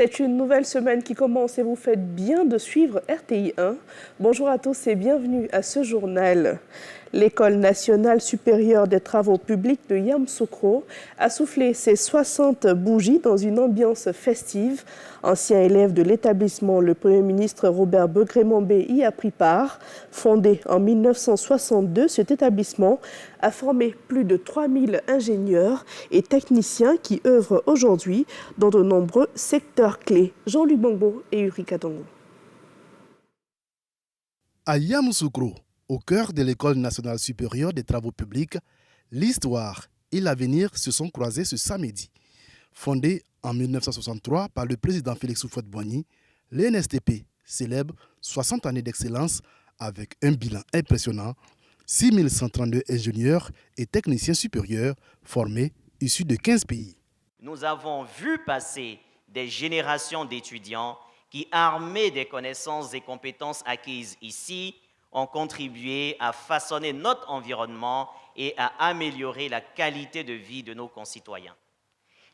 C'est une nouvelle semaine qui commence et vous faites bien de suivre RTI 1. Bonjour à tous et bienvenue à ce journal. L'École nationale supérieure des travaux publics de Yamoussoukro a soufflé ses 60 bougies dans une ambiance festive. Ancien élève de l'établissement, le Premier ministre Robert Begré-Mambé y a pris part. Fondé en 1962, cet établissement a formé plus de 3000 ingénieurs et techniciens qui œuvrent aujourd'hui dans de nombreux secteurs clés. Jean-Luc Bongbo et Urika Tongo. À Yamoussoukro, au cœur de l'École nationale supérieure des travaux publics, l'histoire et l'avenir se sont croisés ce samedi. Fondé en 1963 par le président Félix Houphouët-Boigny, l'ENSTP célèbre 60 années d'excellence avec un bilan impressionnant, 6132 ingénieurs et techniciens supérieurs formés issus de 15 pays. Nous avons vu passer des générations d'étudiants qui, armés des connaissances et compétences acquises ici, ont contribué à façonner notre environnement et à améliorer la qualité de vie de nos concitoyens.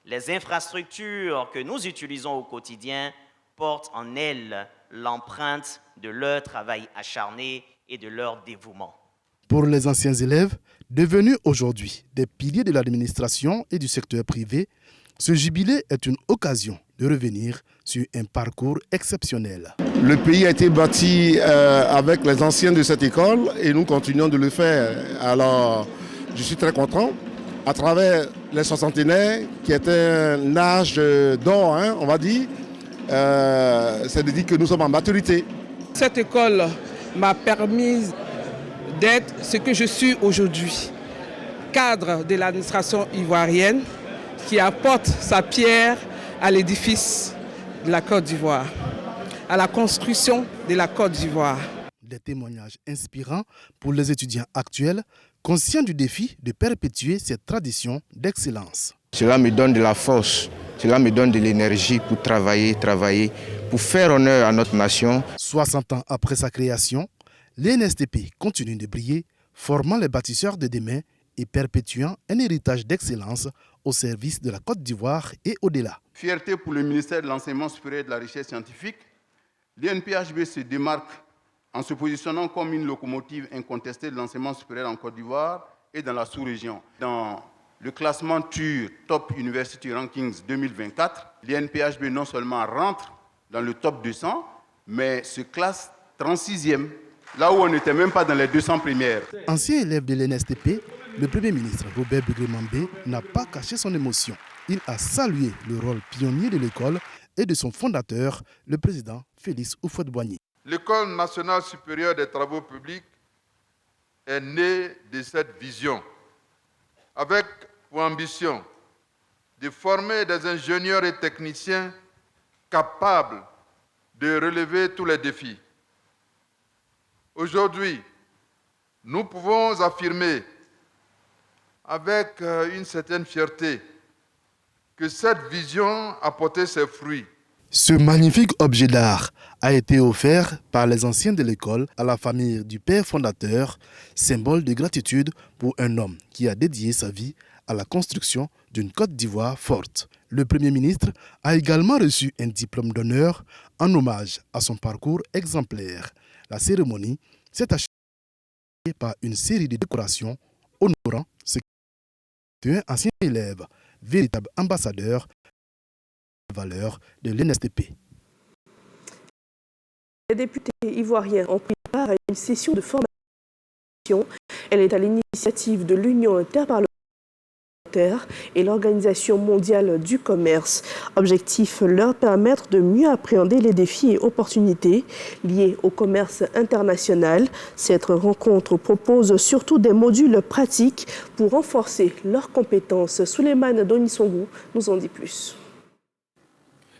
Les infrastructures que nous utilisons au quotidien portent en elles l'empreinte de leur travail acharné et de leur dévouement. Pour les anciens élèves, devenus aujourd'hui des piliers de l'administration et du secteur privé, ce jubilé est une occasion de revenir sur un parcours exceptionnel. Le pays a été bâti avec les anciens de cette école et nous continuons de le faire. Alors, je suis très content. À travers les soixantenaires, qui est un âge d'or, on va dire, c'est de dire que nous sommes en maturité. Cette école m'a permis d'être ce que je suis aujourd'hui, cadre de l'administration ivoirienne qui apporte sa pierre à l'édifice de la Côte d'Ivoire, à la construction de la Côte d'Ivoire. Des témoignages inspirants pour les étudiants actuels, conscients du défi de perpétuer cette tradition d'excellence. Cela me donne de la force, cela me donne de l'énergie pour travailler, pour faire honneur à notre nation. 60 ans après sa création, l'ENSTP continue de briller, formant les bâtisseurs de demain et perpétuant un héritage d'excellence au service de la Côte d'Ivoire et au-delà. Fierté pour le ministère de l'Enseignement supérieur et de la Recherche scientifique, l'INPHB se démarque en se positionnant comme une locomotive incontestée de l'enseignement supérieur en Côte d'Ivoire et dans la sous-région. Dans le classement TUR Top University Rankings 2024, l'INPHB non seulement rentre dans le top 200, mais se classe 36e, là où on n'était même pas dans les 200 premières. Ancien élève de l'ENSTP, le Premier ministre Robert Begré-Mambé n'a pas caché son émotion. Il a salué le rôle pionnier de l'école et de son fondateur, le président Félix Houphouët-Boigny. L'École nationale supérieure des travaux publics est née de cette vision, avec pour ambition de former des ingénieurs et techniciens capables de relever tous les défis. Aujourd'hui, nous pouvons affirmer avec une certaine fierté que cette vision a porté ses fruits. Ce magnifique objet d'art a été offert par les anciens de l'école à la famille du père fondateur, symbole de gratitude pour un homme qui a dédié sa vie à la construction d'une Côte d'Ivoire forte. Le Premier ministre a également reçu un diplôme d'honneur en hommage à son parcours exemplaire. La cérémonie s'est achevée par une série de décorations honorant ce qui est un ancien élève, véritable ambassadeur des valeurs de l'ENSTP. Les députés ivoiriens ont pris part à une session de formation. Elle est à l'initiative de l'Union interparlementaire et l'Organisation mondiale du commerce. Objectif, leur permettre de mieux appréhender les défis et opportunités liés au commerce international. Cette rencontre propose surtout des modules pratiques pour renforcer leurs compétences. Souleymane Donisongou nous en dit plus.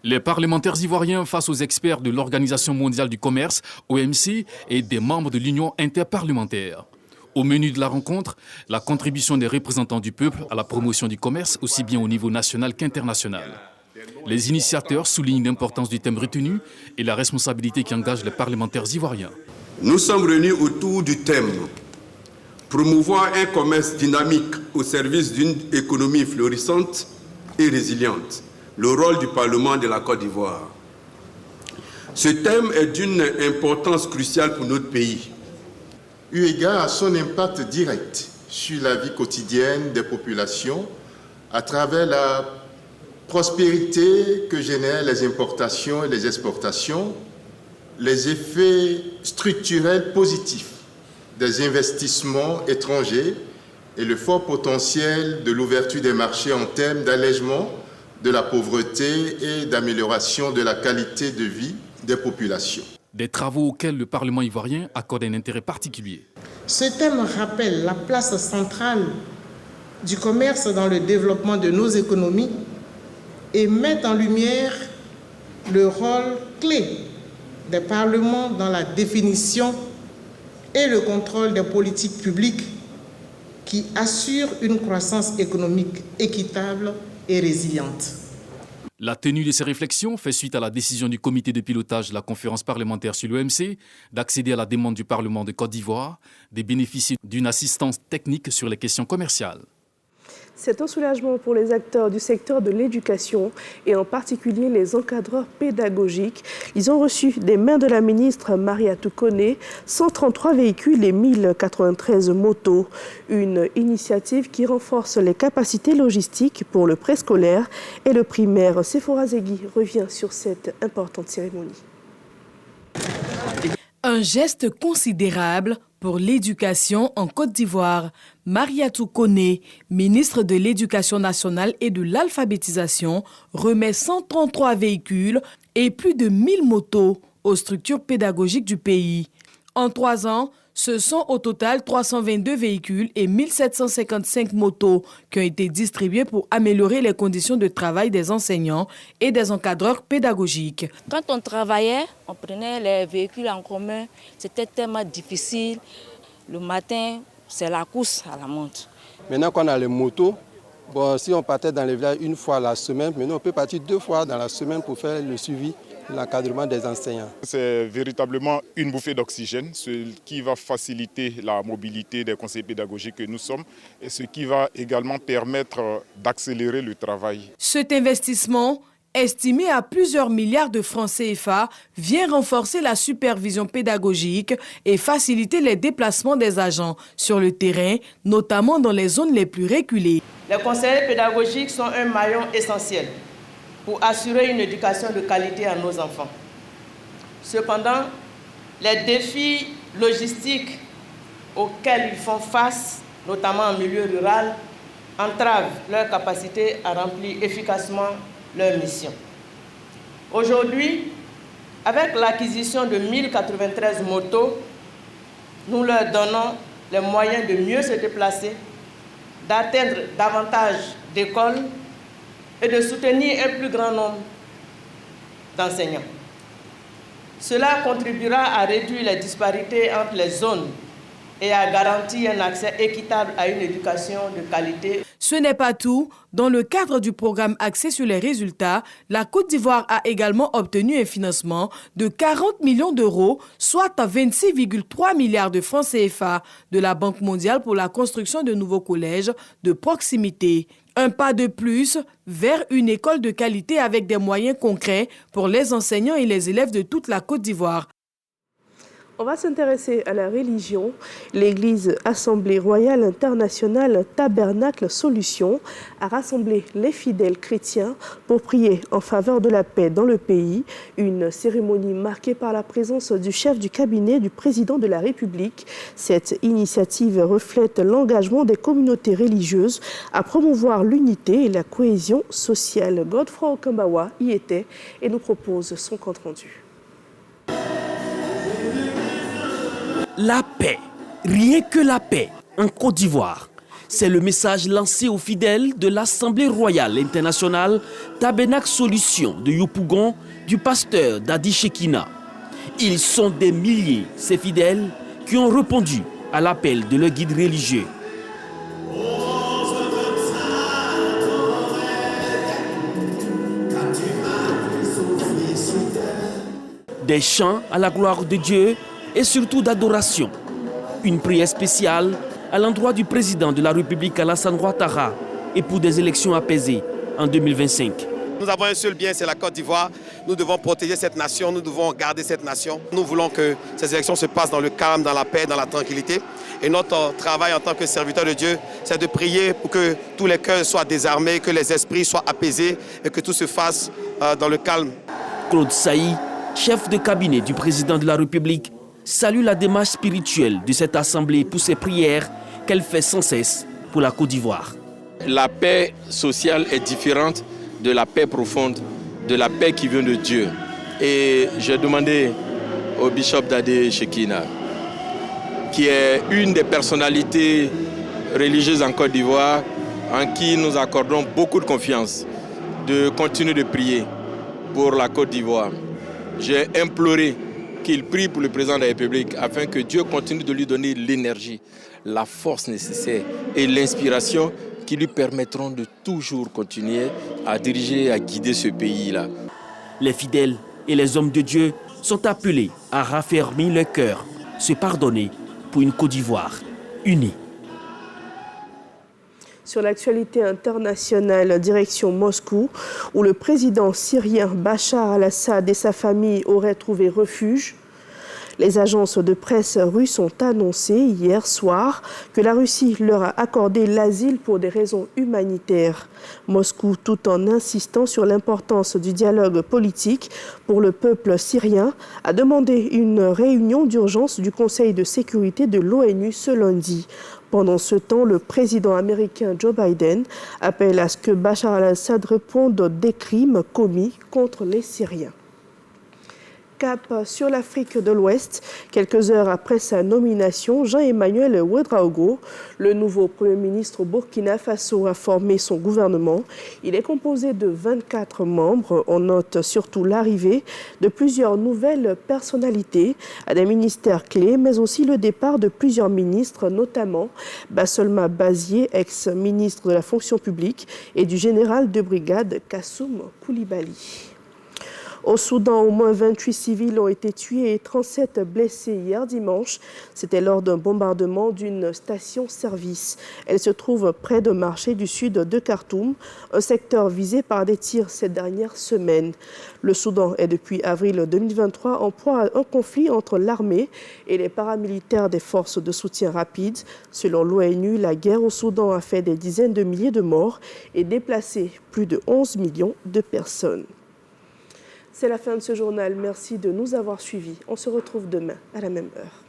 Les parlementaires ivoiriens face aux experts de l'Organisation mondiale du commerce, OMC, et des membres de l'Union interparlementaire. Au menu de la rencontre, la contribution des représentants du peuple à la promotion du commerce, aussi bien au niveau national qu'international. Les initiateurs soulignent l'importance du thème retenu et la responsabilité qui engage les parlementaires ivoiriens. Nous sommes réunis autour du thème « Promouvoir un commerce dynamique au service d'une économie florissante et résiliente ». le rôle du Parlement de la Côte d'Ivoire. Ce thème est d'une importance cruciale pour notre pays. Eu égard à son impact direct sur la vie quotidienne des populations, à travers la prospérité que génèrent les importations et les exportations, les effets structurels positifs des investissements étrangers et le fort potentiel de l'ouverture des marchés en termes d'allègement de la pauvreté et d'amélioration de la qualité de vie des populations. Des travaux auxquels le Parlement ivoirien accorde un intérêt particulier. Ce thème rappelle la place centrale du commerce dans le développement de nos économies et met en lumière le rôle clé des parlements dans la définition et le contrôle des politiques publiques qui assurent une croissance économique équitable et résiliente. La tenue de ces réflexions fait suite à la décision du comité de pilotage de la conférence parlementaire sur l'OMC d'accéder à la demande du Parlement de Côte d'Ivoire de bénéficier d'une assistance technique sur les questions commerciales. C'est un soulagement pour les acteurs du secteur de l'éducation et en particulier les encadreurs pédagogiques. Ils ont reçu des mains de la ministre Mariatou Koné 133 véhicules et 1093 motos. Une initiative qui renforce les capacités logistiques pour le préscolaire et le primaire. Sephora Zegui revient sur cette importante cérémonie. Un geste considérable pour l'éducation en Côte d'Ivoire. Mariatou Koné, ministre de l'Éducation nationale et de l'alphabétisation, remet 133 véhicules et plus de 1000 motos aux structures pédagogiques du pays. En 3 ans, ce sont au total 322 véhicules et 1755 motos qui ont été distribués pour améliorer les conditions de travail des enseignants et des encadreurs pédagogiques. Quand on travaillait, on prenait les véhicules en commun. C'était tellement difficile. Le matin, c'est la course à la montre. Maintenant qu'on a les motos, si on partait dans les villages une fois la semaine, maintenant on peut partir 2 fois dans la semaine pour faire le suivi, l'encadrement des enseignants. C'est véritablement une bouffée d'oxygène, ce qui va faciliter la mobilité des conseillers pédagogiques que nous sommes et ce qui va également permettre d'accélérer le travail. Cet investissement, estimé à plusieurs milliards de francs CFA, vient renforcer la supervision pédagogique et faciliter les déplacements des agents sur le terrain, notamment dans les zones les plus reculées. Les conseillers pédagogiques sont un maillon essentiel pour assurer une éducation de qualité à nos enfants. Cependant, les défis logistiques auxquels ils font face, notamment en milieu rural, entravent leur capacité à remplir efficacement leur mission. Aujourd'hui, avec l'acquisition de 1093 motos, nous leur donnons les moyens de mieux se déplacer, d'atteindre davantage d'écoles et de soutenir un plus grand nombre d'enseignants. Cela contribuera à réduire les disparités entre les zones et à garantir un accès équitable à une éducation de qualité. Ce n'est pas tout. Dans le cadre du programme axé sur les résultats, la Côte d'Ivoire a également obtenu un financement de 40 millions d'euros, soit 26,3 milliards de francs CFA de la Banque mondiale pour la construction de nouveaux collèges de proximité. Un pas de plus vers une école de qualité avec des moyens concrets pour les enseignants et les élèves de toute la Côte d'Ivoire. On va s'intéresser à la religion. L'Église Assemblée Royale Internationale Tabernacle Solution a rassemblé les fidèles chrétiens pour prier en faveur de la paix dans le pays. Une cérémonie marquée par la présence du chef du cabinet du président de la République. Cette initiative reflète l'engagement des communautés religieuses à promouvoir l'unité et la cohésion sociale. Godefroy Okambawa y était et nous propose son compte-rendu. La paix, rien que la paix en Côte d'Ivoire. C'est le message lancé aux fidèles de l'Assemblée royale internationale Tabernacle Solution de Yopougon du pasteur Dadi Shekina. Ils sont des milliers, ces fidèles, qui ont répondu à l'appel de leur guide religieux. Des chants à la gloire de Dieu et surtout d'adoration. Une prière spéciale à l'endroit du président de la République Alassane Ouattara et pour des élections apaisées en 2025. Nous avons un seul bien, c'est la Côte d'Ivoire. Nous devons protéger cette nation, nous devons garder cette nation. Nous voulons que ces élections se passent dans le calme, dans la paix, dans la tranquillité. Et notre travail en tant que serviteur de Dieu, c'est de prier pour que tous les cœurs soient désarmés, que les esprits soient apaisés et que tout se fasse dans le calme. Claude Sailly, chef de cabinet du président de la République, salue la démarche spirituelle de cette assemblée pour ses prières qu'elle fait sans cesse pour la Côte d'Ivoire. La paix sociale est différente de la paix profonde, de la paix qui vient de Dieu. Et j'ai demandé au bishop d'Adé Shekina, qui est une des personnalités religieuses en Côte d'Ivoire, en qui nous accordons beaucoup de confiance, de continuer de prier pour la Côte d'Ivoire. J'ai imploré qu'il prie pour le président de la République afin que Dieu continue de lui donner l'énergie, la force nécessaire et l'inspiration qui lui permettront de toujours continuer à diriger, à guider ce pays-là. Les fidèles et les hommes de Dieu sont appelés à raffermir le cœur, se pardonner pour une Côte d'Ivoire unie. Sur l'actualité internationale, direction Moscou, où le président syrien Bachar al-Assad et sa famille auraient trouvé refuge. Les agences de presse russes ont annoncé hier soir que la Russie leur a accordé l'asile pour des raisons humanitaires. Moscou, tout en insistant sur l'importance du dialogue politique pour le peuple syrien, a demandé une réunion d'urgence du Conseil de sécurité de l'ONU ce lundi. Pendant ce temps, le président américain Joe Biden appelle à ce que Bachar al-Assad réponde des crimes commis contre les Syriens. Cap sur l'Afrique de l'Ouest. Quelques heures après sa nomination, Jean-Emmanuel Ouédraogo, le nouveau Premier ministre au Burkina Faso, a formé son gouvernement. Il est composé de 24 membres. On note surtout l'arrivée de plusieurs nouvelles personnalités à des ministères clés, mais aussi le départ de plusieurs ministres, notamment Basselma Bazié, ex-ministre de la fonction publique, et du général de brigade Kassoum Koulibaly. Au Soudan, au moins 28 civils ont été tués et 37 blessés hier dimanche. C'était lors d'un bombardement d'une station-service. Elle se trouve près d'un marché du sud de Khartoum, un secteur visé par des tirs ces dernières semaines. Le Soudan est depuis avril 2023 en proie à un conflit entre l'armée et les paramilitaires des forces de soutien rapide. Selon l'ONU, la guerre au Soudan a fait des dizaines de milliers de morts et déplacé plus de 11 millions de personnes. C'est la fin de ce journal. Merci de nous avoir suivis. On se retrouve demain à la même heure.